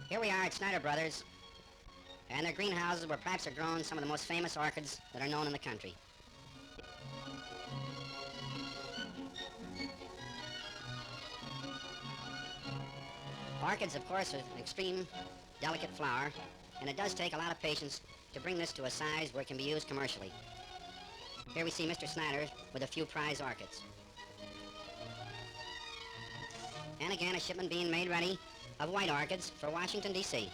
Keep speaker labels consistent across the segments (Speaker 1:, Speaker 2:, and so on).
Speaker 1: Here we are at Snyder Brothers, and their greenhouses where perhaps are grown some of the most famous orchids that are known in the country. Orchids, of course, are an extreme, delicate flower, and it does take a lot of patience to bring this to a size where it can be used commercially. Here we see Mr. Snyder with a few prize orchids. And again, a shipment being made ready of white orchids for Washington, D.C.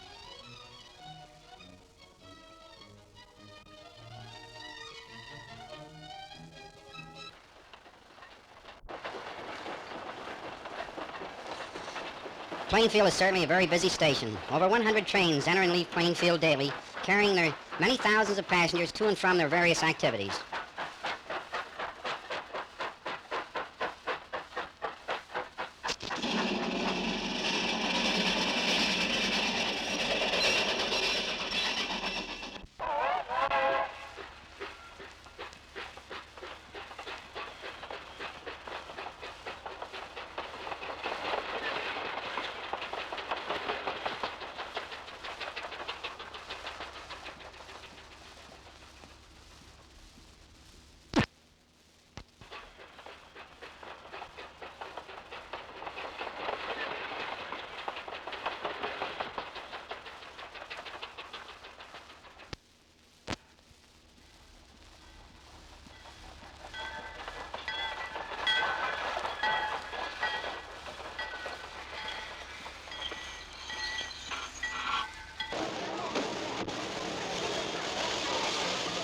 Speaker 1: Plainfield is certainly a very busy station. Over 100 trains enter and leave Plainfield daily, carrying their many thousands of passengers to and from their various activities.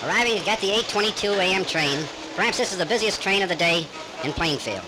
Speaker 1: Arriving to get the 8:22 a.m. train. Perhaps this is the busiest train of the day in Plainfield.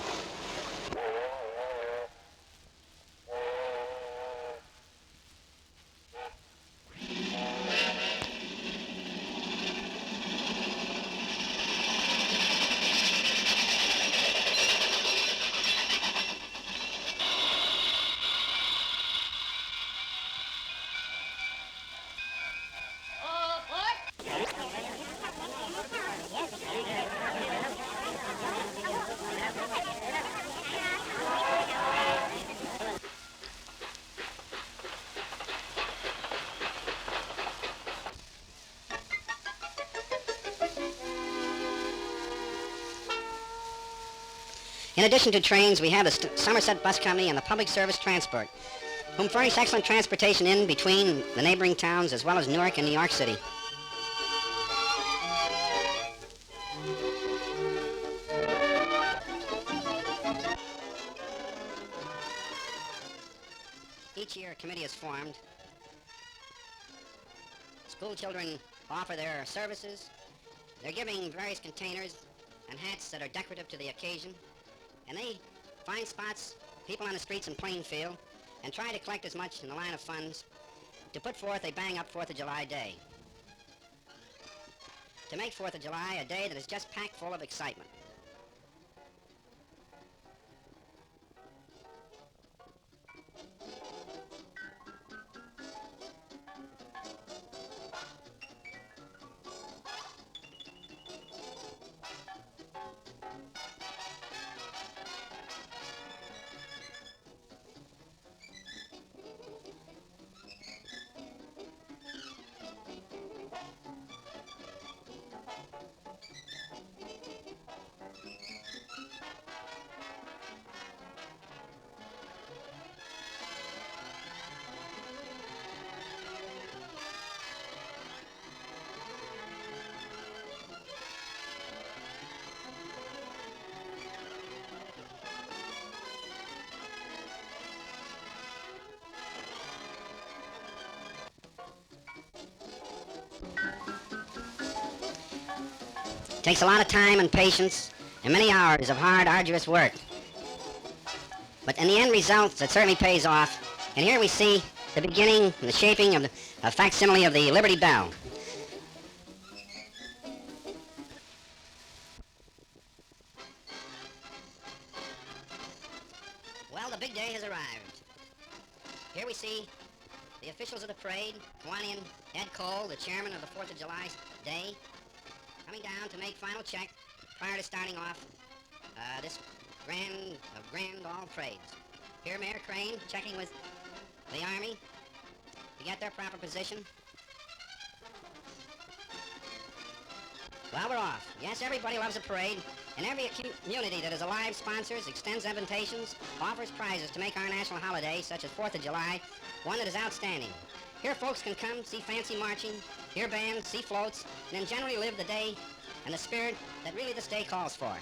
Speaker 1: In addition to trains, we have the Somerset Bus Company and the Public Service Transport, whom furnish excellent transportation in between the neighboring towns as well as Newark and New York City. Each year a committee is formed. School children offer their services. They're giving various containers and hats that are decorative to the occasion. And they find spots, people on the streets in Plainfield, and try to collect as much in the line of funds to put forth a bang-up 4th of July day. To make 4th of July a day that is just packed full of excitement. It takes a lot of time and patience and many hours of hard, arduous work. But in the end result, it certainly pays off. And here we see the beginning and the shaping of a facsimile of the Liberty Bell. Well, the big day has arrived. Here we see the officials of the parade, Hawaiian Ed Cole, the chairman of the 4th of July day, coming down to make final check prior to starting off this grand all parades. Here Mayor Crane checking with the Army to get their proper position. Well, we're off. Yes, everybody loves a parade, and every community that is alive sponsors, extends invitations, offers prizes to make our national holiday, such as 4th of July, one that is outstanding. Here folks can come, see fancy marching, hear bands, see floats, and then generally live the day and the spirit that really this day calls for.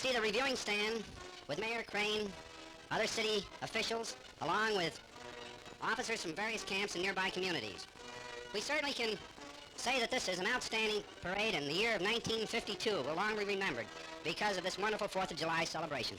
Speaker 1: see the reviewing stand with Mayor Crane, other city officials, along with officers from various camps in nearby communities. We certainly can say that this is an outstanding parade, and the year of 1952 will long be remembered because of this wonderful 4th of July celebration.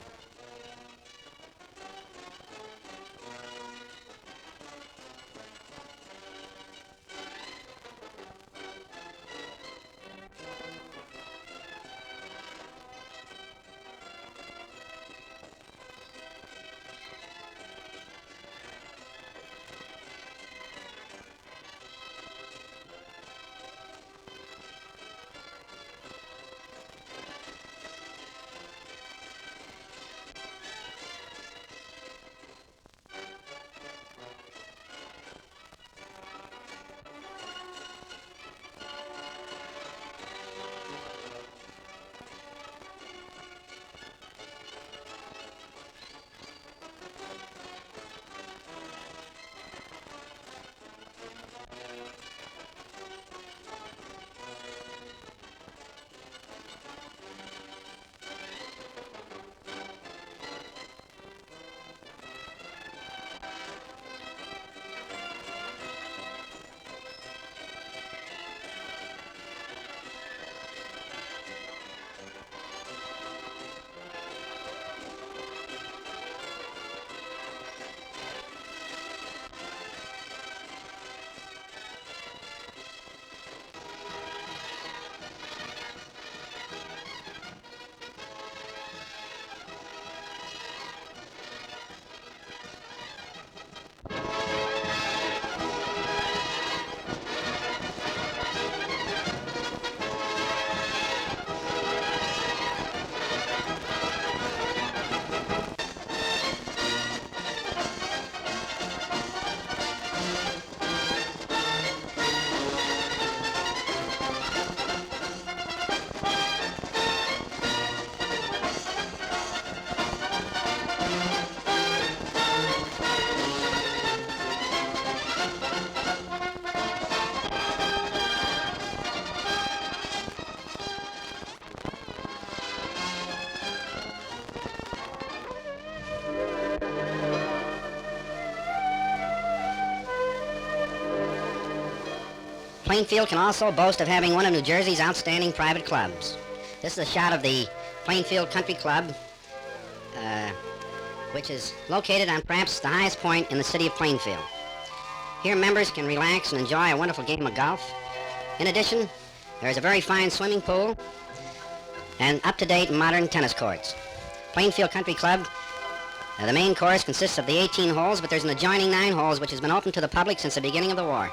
Speaker 1: Plainfield can also boast of having one of New Jersey's outstanding private clubs. This is a shot of the Plainfield Country Club, which is located on perhaps the highest point in the city of Plainfield. Here members can relax and enjoy a wonderful game of golf. In addition, there is a very fine swimming pool and up-to-date modern tennis courts. Plainfield Country Club, the main course consists of the 18 holes, but there's an adjoining 9 holes which has been open to the public since the beginning of the war.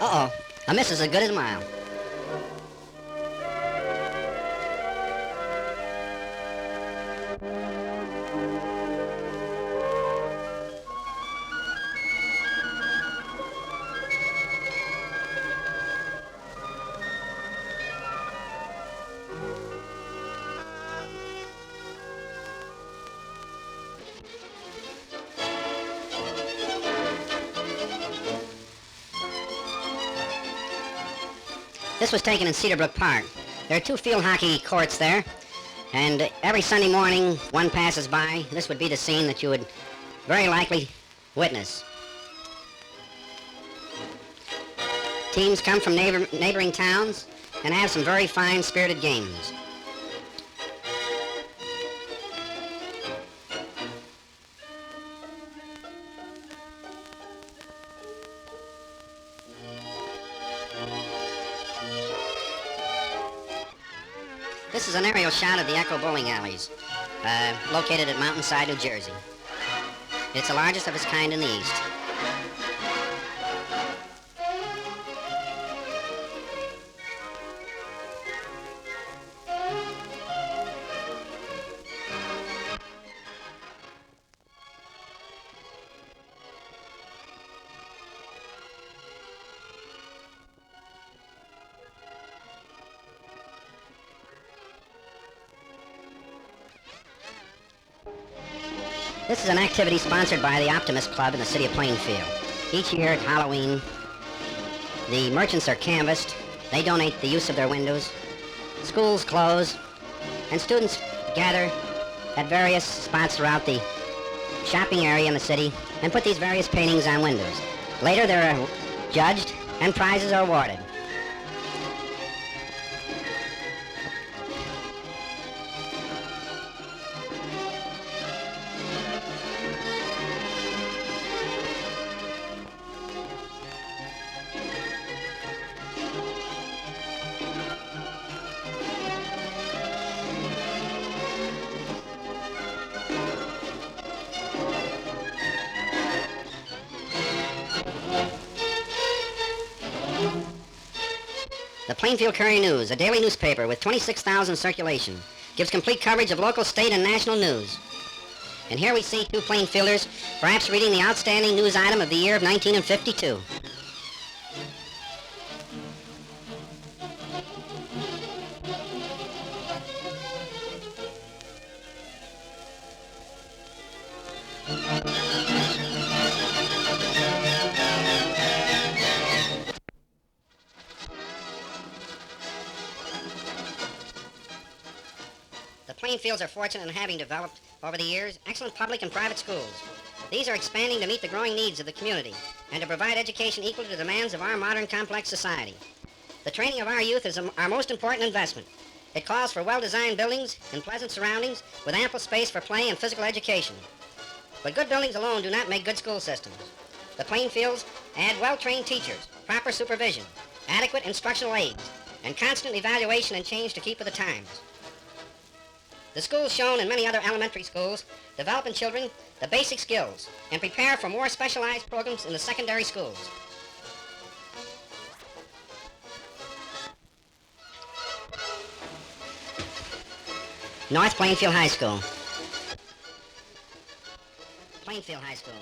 Speaker 1: Uh-oh, a miss is as good as a mile. This was taken in Cedarbrook Park. There are 2 field hockey courts there, and every Sunday morning one passes by. This would be the scene that you would very likely witness. Teams come from neighboring towns and have some very fine spirited games. This is an aerial shot of the Echo Bowling Alleys, located at Mountainside, New Jersey. It's the largest of its kind in the East. This is an activity sponsored by the Optimist Club in the city of Plainfield. Each year at Halloween, the merchants are canvassed, they donate the use of their windows, schools close, and students gather at various spots throughout the shopping area in the city and put these various paintings on windows. Later they're judged and prizes are awarded. The Plainfield Courier News, a daily newspaper with 26,000 circulation, gives complete coverage of local, state, and national news. And here we see two Plainfielders perhaps reading the outstanding news item of the year of 1952. The Plainfields are fortunate in having developed, over the years, excellent public and private schools. These are expanding to meet the growing needs of the community and to provide education equal to the demands of our modern complex society. The training of our youth is our most important investment. It calls for well-designed buildings in pleasant surroundings with ample space for play and physical education. But good buildings alone do not make good school systems. The Plainfields add well-trained teachers, proper supervision, adequate instructional aids, and constant evaluation and change to keep with the times. The schools shown in many other elementary schools develop in children the basic skills and prepare for more specialized programs in the secondary schools. North Plainfield High School. Plainfield High School.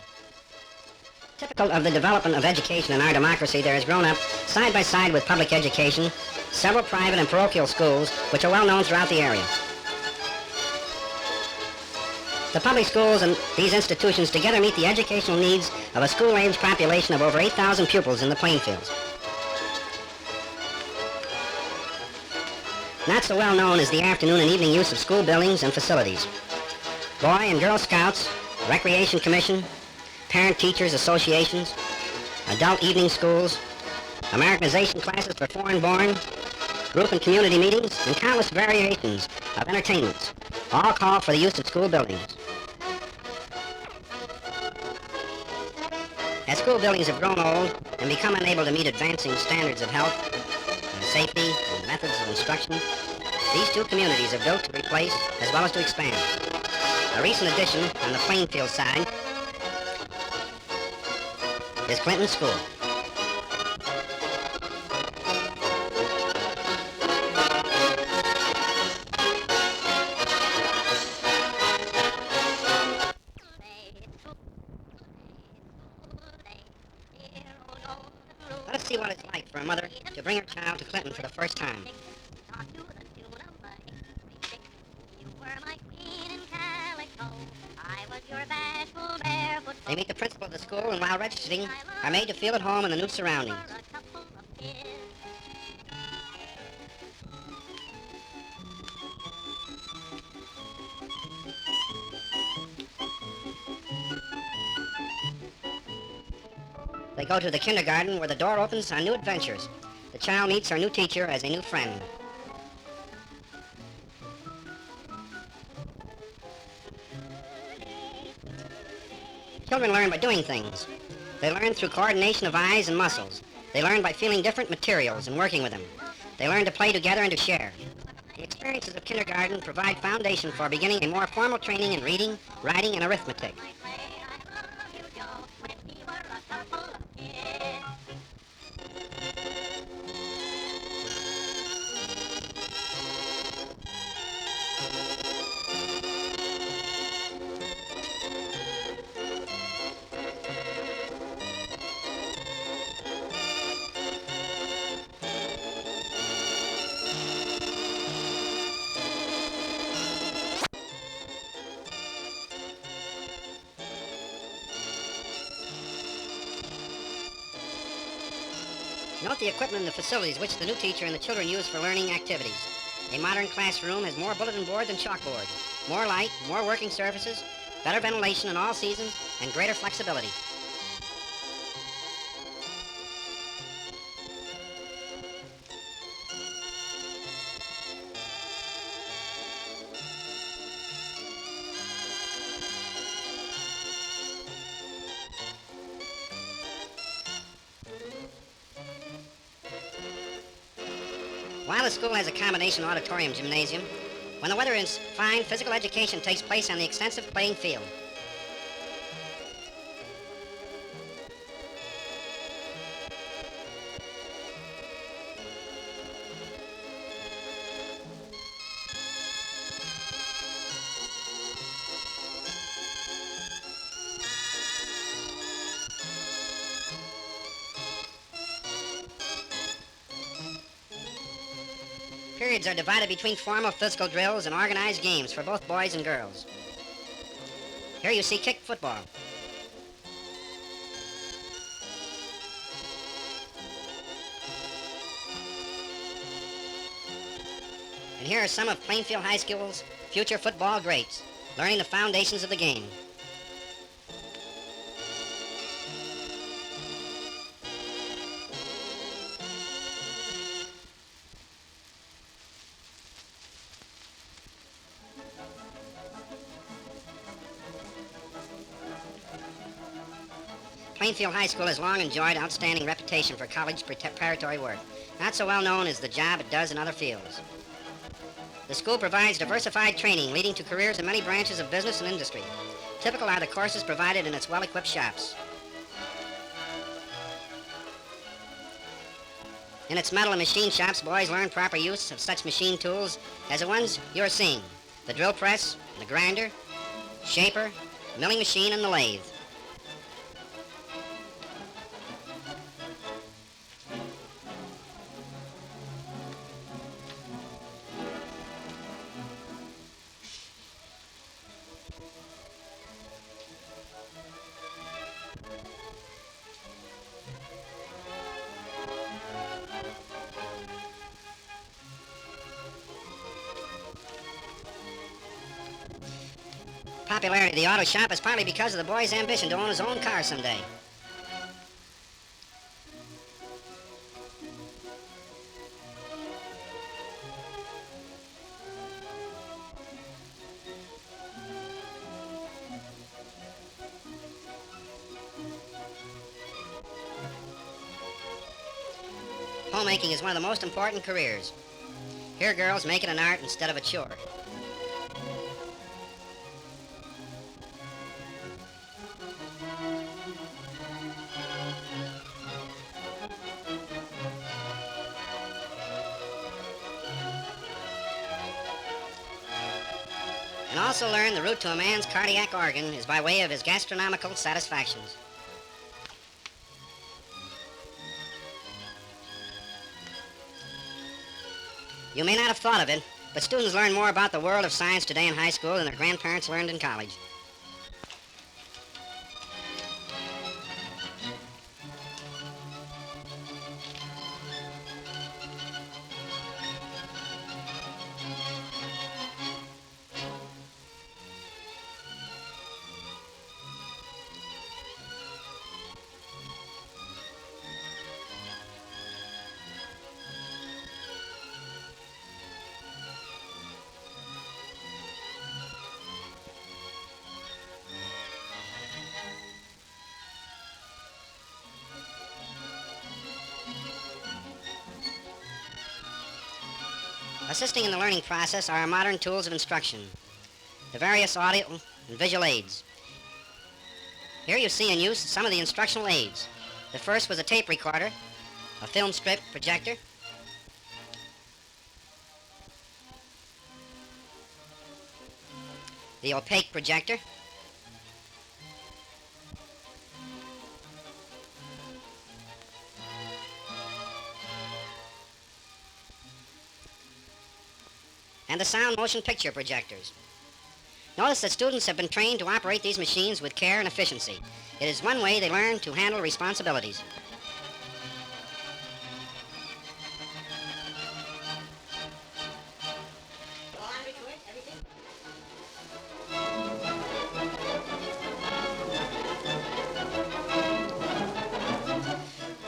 Speaker 1: Typical of the development of education in our democracy, there has grown up, side by side with public education, several private and parochial schools which are well known throughout the area. The public schools and these institutions together meet the educational needs of a school-age population of over 8,000 pupils in the Plainfields. Not so well known is the afternoon and evening use of school buildings and facilities. Boy and Girl Scouts, Recreation Commission, Parent-Teachers Associations, adult evening schools, Americanization classes for foreign-born, group and community meetings, and countless variations of entertainments all call for the use of school buildings. As school buildings have grown old and become unable to meet advancing standards of health, and safety, and methods of instruction, these two communities have built to replace as well as to expand. A recent addition on the Plainfield side is Clinton School. Let's see what it's like for a mother to bring her child to Clinton for the first time. They meet the principal of the school and while registering are made to feel at home in the new surroundings. They go to the kindergarten where the door opens on new adventures. The child meets her new teacher as a new friend. Children learn by doing things. They learn through coordination of eyes and muscles. They learn by feeling different materials and working with them. They learn to play together and to share. The experiences of kindergarten provide foundation for beginning a more formal training in reading, writing, and arithmetic. Note the equipment and the facilities which the new teacher and the children use for learning activities. A modern classroom has more bulletin board than chalkboard, more light, more working surfaces, better ventilation in all seasons, and greater flexibility. While the school has a combination auditorium gymnasium, when the weather is fine, physical education takes place on the extensive playing field. Periods are divided between formal physical drills and organized games for both boys and girls. Here you see kick football. And here are some of Plainfield High School's future football greats, learning the foundations of the game. Plainfield High School has long enjoyed outstanding reputation for college preparatory work. Not so well known as the job it does in other fields. The school provides diversified training leading to careers in many branches of business and industry. Typical are the courses provided in its well-equipped shops. In its metal and machine shops, boys learn proper use of such machine tools as the ones you're seeing: the drill press, the grinder, shaper, milling machine, and the lathe. Popularity of the auto shop is partly because of the boy's ambition to own his own car someday. Homemaking is one of the most important careers. Here girls make it an art instead of a chore. And also learn the route to a man's cardiac organ is by way of his gastronomical satisfactions. You may not have thought of it, but students learn more about the world of science today in high school than their grandparents learned in college. Assisting in the learning process are our modern tools of instruction, the various audio and visual aids. Here you see in use some of the instructional aids. The first was a tape recorder, a film strip projector, the opaque projector, and the sound motion picture projectors. Notice that students have been trained to operate these machines with care and efficiency. It is one way they learn to handle responsibilities.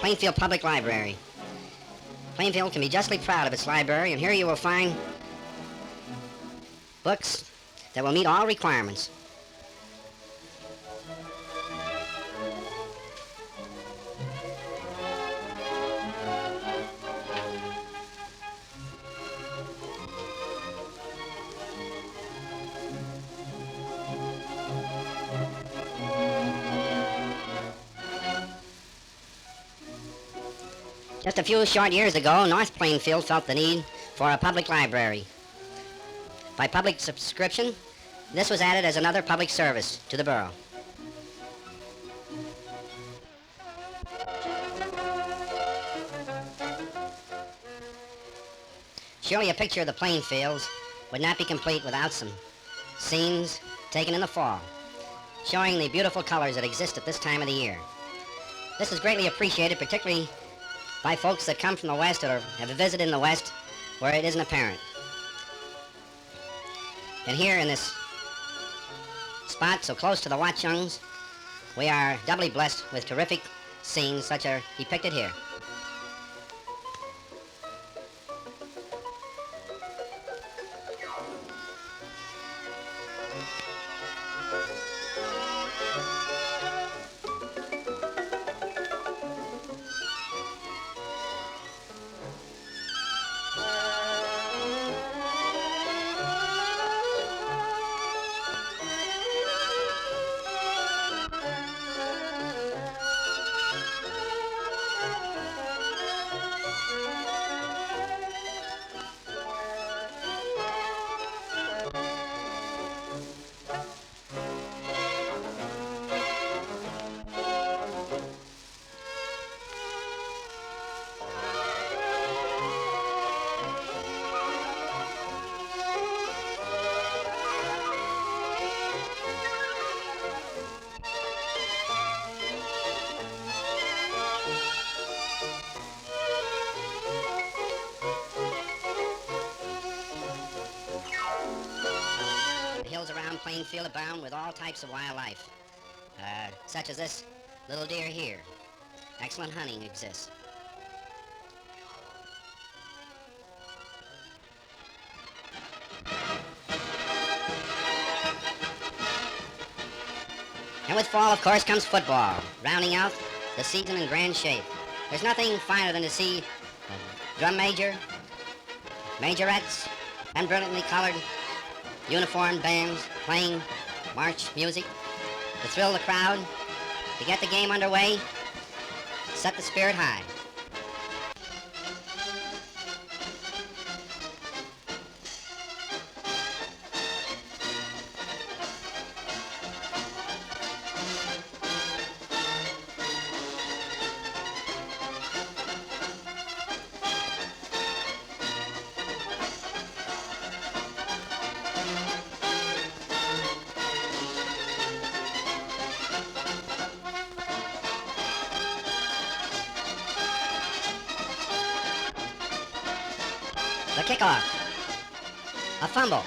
Speaker 1: Plainfield Public Library. Plainfield can be justly proud of its library, and here you will find books that will meet all requirements. Just a few short years ago, North Plainfield felt the need for a public library. By public subscription, this was added as another public service to the borough. Surely a picture of the Plainfields would not be complete without some scenes taken in the fall, showing the beautiful colors that exist at this time of the year. This is greatly appreciated, particularly by folks that come from the West or have visited in the West where it isn't apparent. And here in this spot so close to the Watchungs, we are doubly blessed with terrific scenes such as depicted here. Around Plainfield abound with all types of wildlife, such as this little deer here. Excellent hunting exists. And with fall, of course, comes football, rounding out the season in grand shape. There's nothing finer than to see a drum major, majorettes, and brilliantly colored uniformed bands playing march music to thrill the crowd, to get the game underway, set the spirit high. The kickoff, a fumble.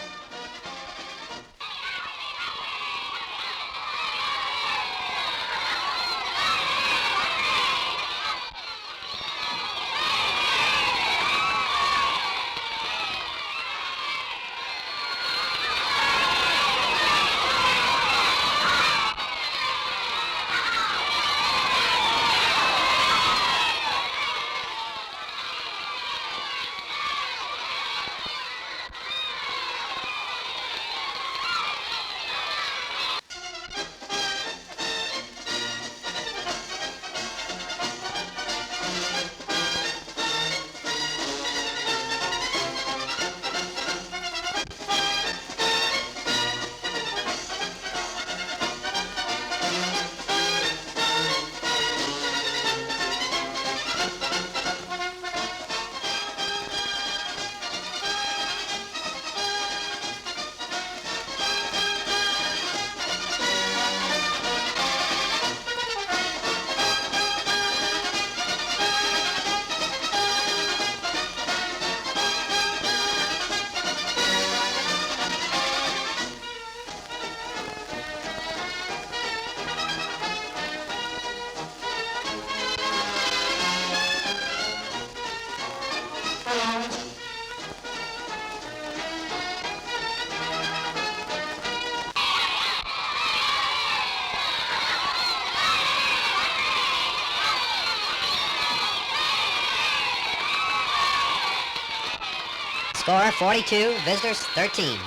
Speaker 1: Score 42, visitors 13.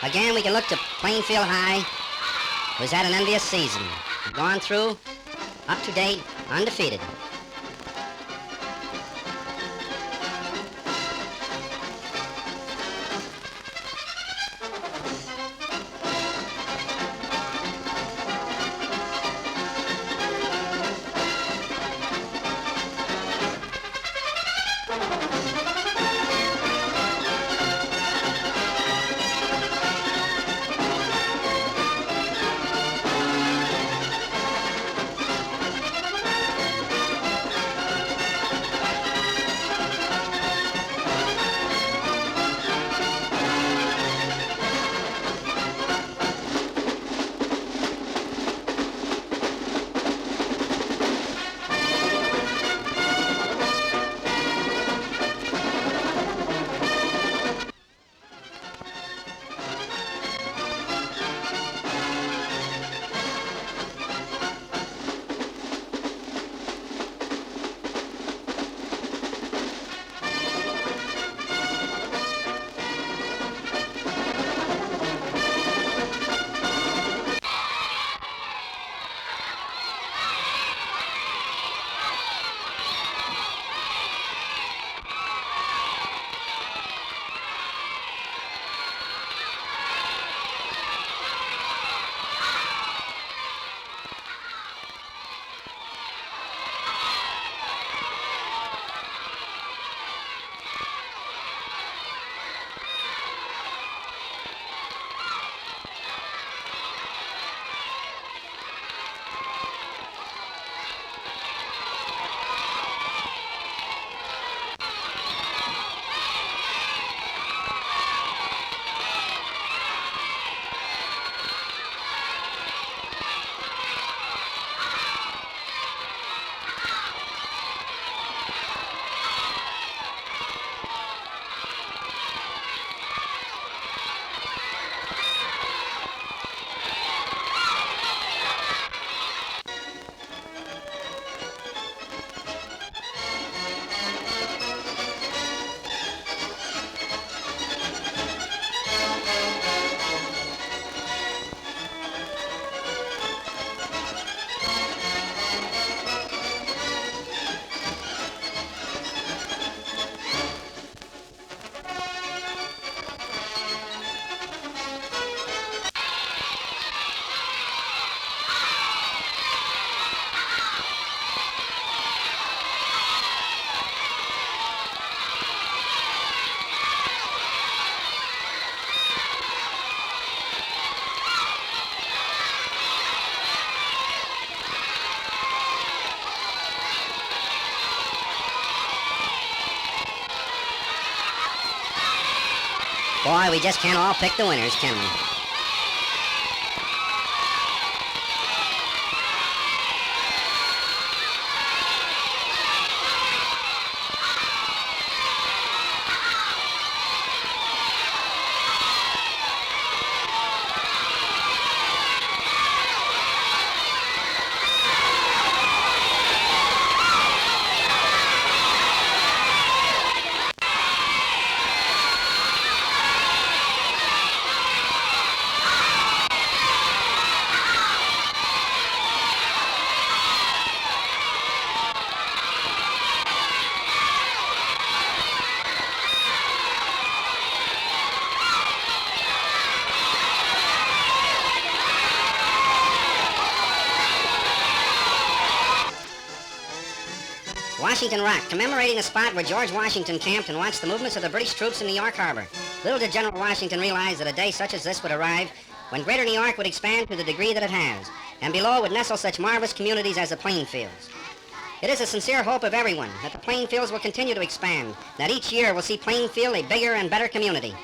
Speaker 1: Again, we can look to Plainfield High, who's had an envious season. Gone through, up to date, undefeated. Boy, we just can't all pick the winners, can we? Washington Rock, commemorating the spot where George Washington camped and watched the movements of the British troops in New York Harbor. Little did General Washington realize that a day such as this would arrive when Greater New York would expand to the degree that it has, and below would nestle such marvelous communities as the Plainfields. It is a sincere hope of everyone that the Plainfields will continue to expand, that each year will see Plainfield a bigger and better community.